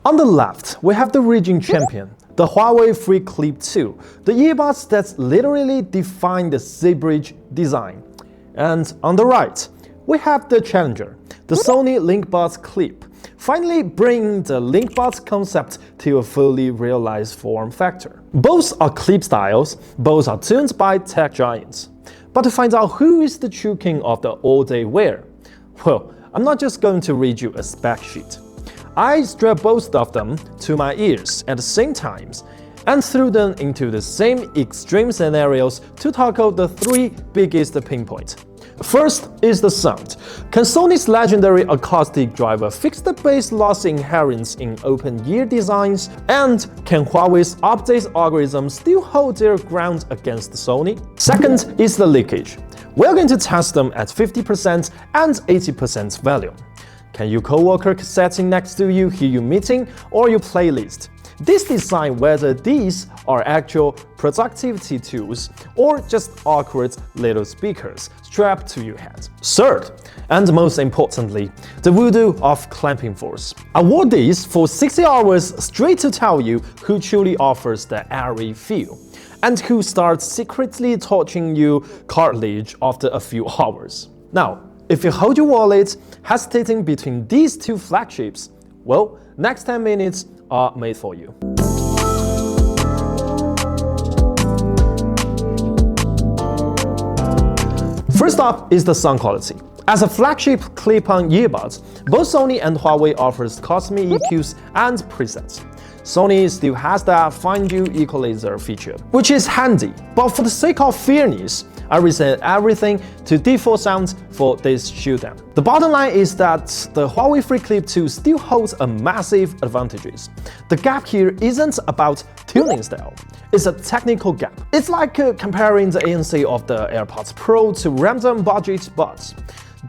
On the left, we have the region champion, the Huawei Freeclip 2, the earbuds that literally define the ZBridge design. And on the right, we have the challenger, the Sony Linkbuds Clip, finally bringing the Linkbuds concept to a fully realized form factor. Both are clip styles, both are tuned by tech giants. But to find out who is the true king of the all-day wear, well, I'm not just going to read you a spec sheet. I strap both of them to my ears at the same time and threw them into the same extreme scenarios to tackle the three biggest pain points. First is the sound. Can Sony's legendary acoustic driver fix the bass loss inherent in open-ear designs? And can Huawei's update algorithm still hold their ground against Sony? Second is the leakage. We're going to test them at 50% and 80% volume. Can your coworker sitting next to you hear your meeting or your playlist? This decide whether these are actual productivity tools or just awkward little speakers strapped to your head. Third, and most importantly, the voodoo of clamping force. I wore these for 60 hours straight to tell you who truly offers the airy feel, and who starts secretly touching your cartilage after a few hours. Now, if you hold your wallet hesitating between these two flagships, well, next 10 minutes are made for you. First up is the sound quality. As a flagship clip-on earbuds, both Sony and Huawei offers custom EQs and presets. Sony still has that Find You equalizer feature, which is handy, but for the sake of fairness, I reset everything to default sound for this showdown. The bottom line is that the Huawei Freeclip 2 still holds a massive advantages. The gap here isn't about tuning style, it's a technical gap. It's like comparing the ANC of the AirPods Pro to random budget buds.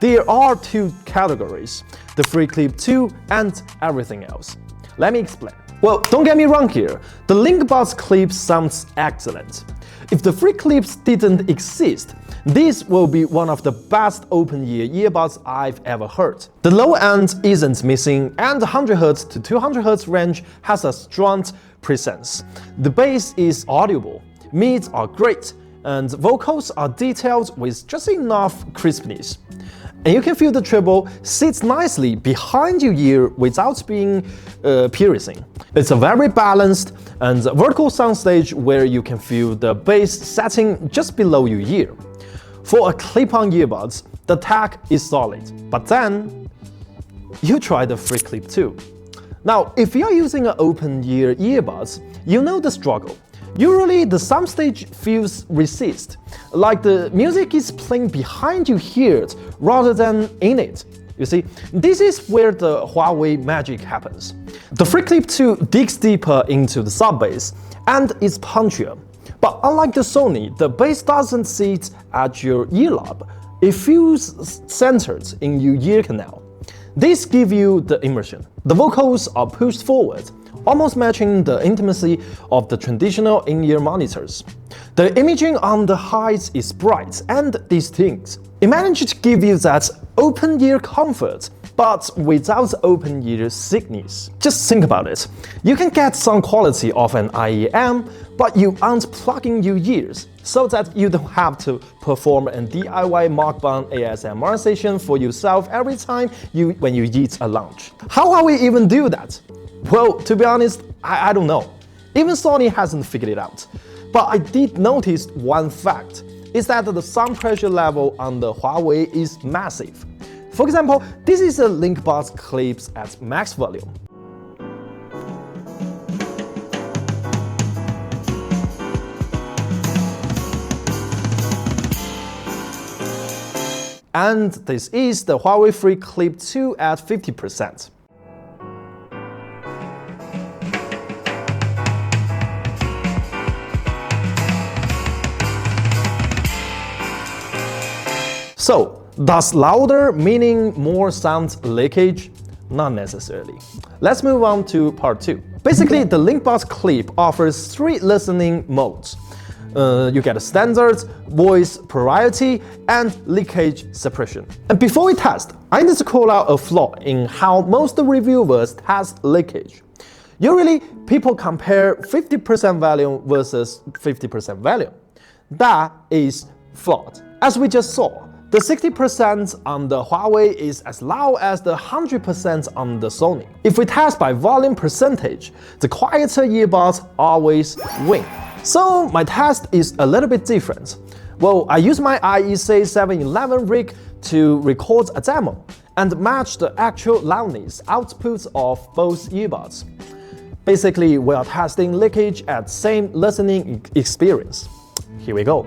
There are two categories, the Freeclip 2 and everything else. Let me explain. Well, don't get me wrong here, the Linkbuds Clip sounds excellent. If the Freeclips didn't exist, this will be one of the best open-ear earbuds I've ever heard. The low end isn't missing, and the 100Hz to 200Hz range has a strong presence. The bass is audible, mids are great, and vocals are detailed with just enough crispness. And you can feel the treble sits nicely behind your ear without being piercing. It's a very balanced and vertical soundstage where you can feel the bass setting just below your ear. For a clip-on earbuds, the tech is solid, but then you try the Freeclip 2. Now, if you're using an open-ear earbuds, you know the struggle. Usually, the soundstage feels resist, like the music is playing behind your ears rather than in it. You see, this is where the Huawei magic happens. The Freeclip 2 digs deeper into the sub-bass and is punchier. But unlike the Sony, the bass doesn't sit at your earlobe. It feels centered in your ear canal. This gives you the immersion. The vocals are pushed forward, almost matching the intimacy of the traditional in-ear monitors. The imaging on the highs is bright and distinct. It managed to give you that open-ear comfort, but without open-ear sickness. Just think about it. You can get some quality of an IEM, but you aren't plugging your ears, so that you don't have to perform a DIY mukbang ASMR session for yourself every time when you eat a lunch. How are we even do that? Well, to be honest, I don't know. Even Sony hasn't figured it out. But I did notice one fact, is that the sound pressure level on the Huawei is massive. For example, this is a Linkbuds Clips at max volume. And this is the Huawei Freeclip 2 at 50%. So, does louder meaning more sound leakage? Not necessarily. Let's move on to part 2. Basically, the Linkbuds Clip offers 3 listening modes. You get a standard, voice priority, and leakage suppression. And before we test, I need to call out a flaw in how most reviewers test leakage. Usually, people compare 50% volume versus 50% volume. That is flawed. As we just saw, the 60% on the Huawei is as loud as the 100% on the Sony. If we test by volume percentage, the quieter earbuds always win. So my test is a little bit different. Well, I use my IEC711 rig to record a demo and match the actual loudness outputs of both earbuds. Basically, we are testing leakage at same listening experience. Here we go.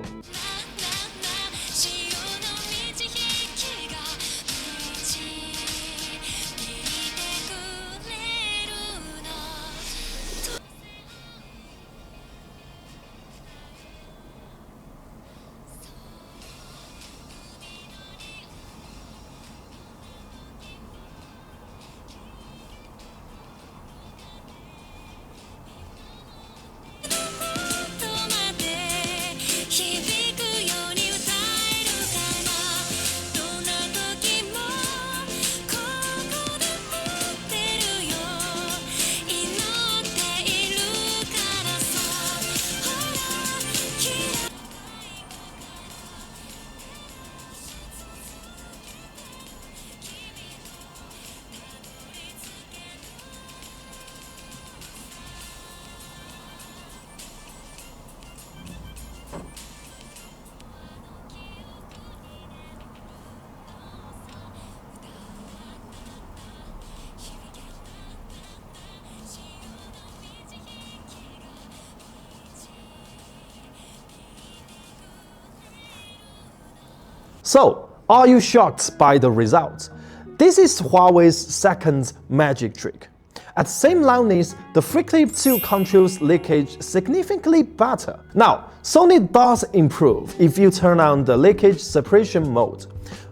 So, are you shocked by the results? This is Huawei's second magic trick. At same loudness, the Freeclip 2 controls leakage significantly better. Now, Sony does improve if you turn on the leakage suppression mode.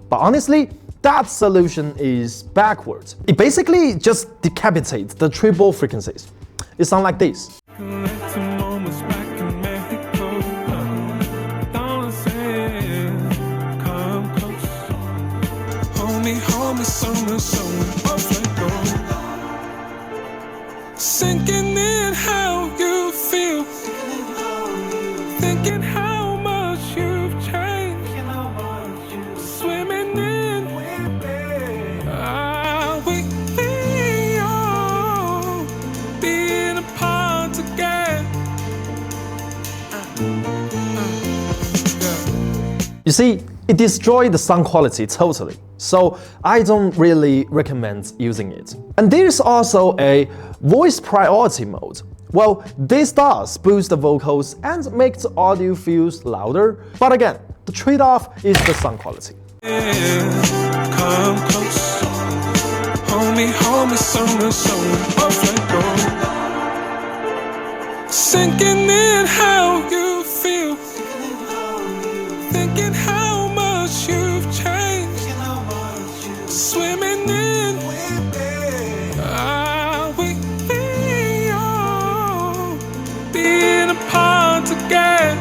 But honestly, that solution is backwards. It basically just decapitates the triple frequencies. It sounds like this. Sinking in how you feel, thinking how much you've changed, swimming in, are we all being apart again? You see, it destroyed the sound quality totally, so I don't really recommend using it. And there's also a voice priority mode. Well, this does boost the vocals and make the audio feels louder, but again, the trade-off is the sound quality. Come close, hold me so off let go. Sinking in how you feel, thinking how much you've changed, swimming in, are we all being apart again?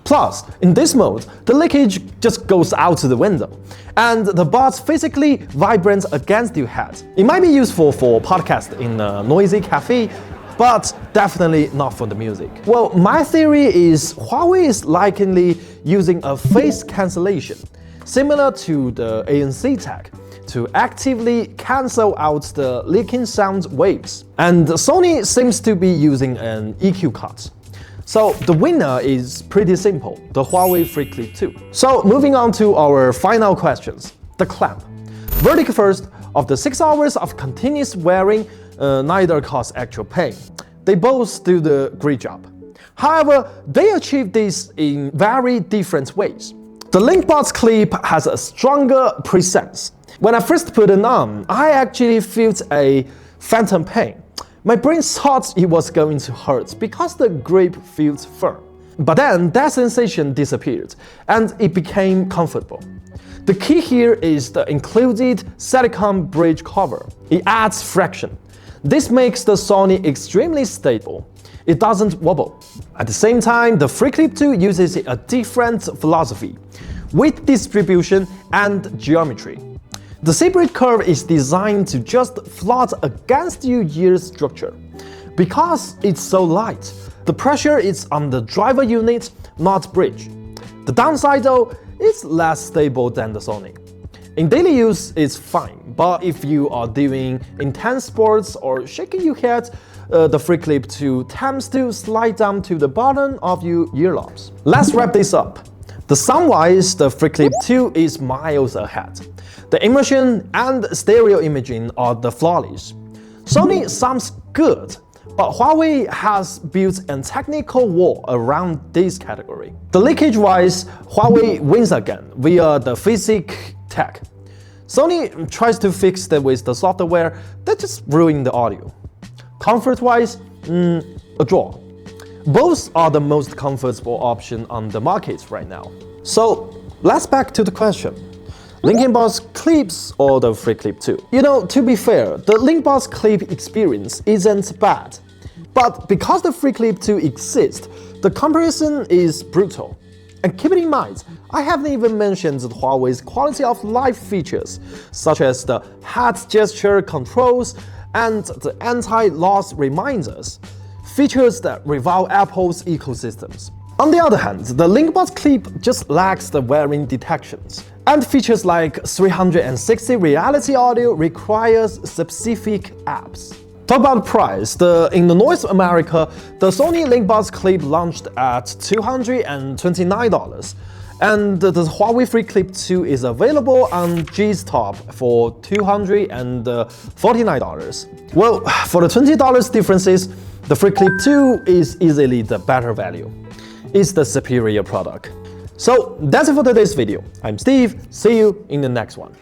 Plus, in this mode, the leakage just goes out to the window, and the buds physically vibrate against your head. It might be useful for podcast in a noisy cafe, but definitely not for the music. Well, my theory is Huawei is likely using a phase cancellation, similar to the ANC tag, to actively cancel out the leaking sound waves. And Sony seems to be using an EQ cut. So the winner is pretty simple, the Huawei Freeclip 2. So moving on to our final questions, the clamp. Verdict first, of the 6 hours of continuous wearing, neither cause actual pain. They both do the great job. However, they achieve this in very different ways. The Linkbuds clip has a stronger presence. When I first put it on, I actually felt a phantom pain. My brain thought it was going to hurt because the grip feels firm. But then that sensation disappeared and it became comfortable. The key here is the included silicone bridge cover. It adds friction. This makes the Sony extremely stable. It doesn't wobble. At the same time, the Freeclip 2 uses a different philosophy. weight distribution, and geometry. The separate curve is designed to just float against your ear structure. Because it's so light, the pressure is on the driver unit, not bridge. The downside though, it's less stable than the Sony. In daily use, it's fine, but if you are doing intense sports or shaking your head, the Freeclip 2 tends to slide down to the bottom of your earlobes. Let's wrap this up. The sound-wise, the Freeclip 2 is miles ahead. The immersion and stereo imaging are the flawless. Sony sounds good, but Huawei has built a technical wall around this category. The leakage-wise, Huawei wins again via the physics tech. Sony tries to fix that with the software that just ruined the audio. Comfort-wise, a draw. Both are the most comfortable option on the market right now. So let's back to the question. Linkbuds Clips or the Freeclip 2? You know, to be fair, the Linkbuds Clip experience isn't bad. But because the Freeclip 2 exists, the comparison is brutal. And keep it in mind, I haven't even mentioned Huawei's quality of life features, such as the head gesture controls and the anti-loss reminders, features that rival Apple's ecosystems. On the other hand, the Linkbuds Clip just lacks the wearing detections, and features like 360 reality audio requires specific apps. Talk about price. In North America, the Sony Linkbuds Clip launched at $229, and the Huawei Freeclip 2 is available on G-Stop for $249. Well, for the $20 differences, the Freeclip 2 is easily the better value. It's the superior product. So that's it for today's video. I'm Steve. See you in the next one.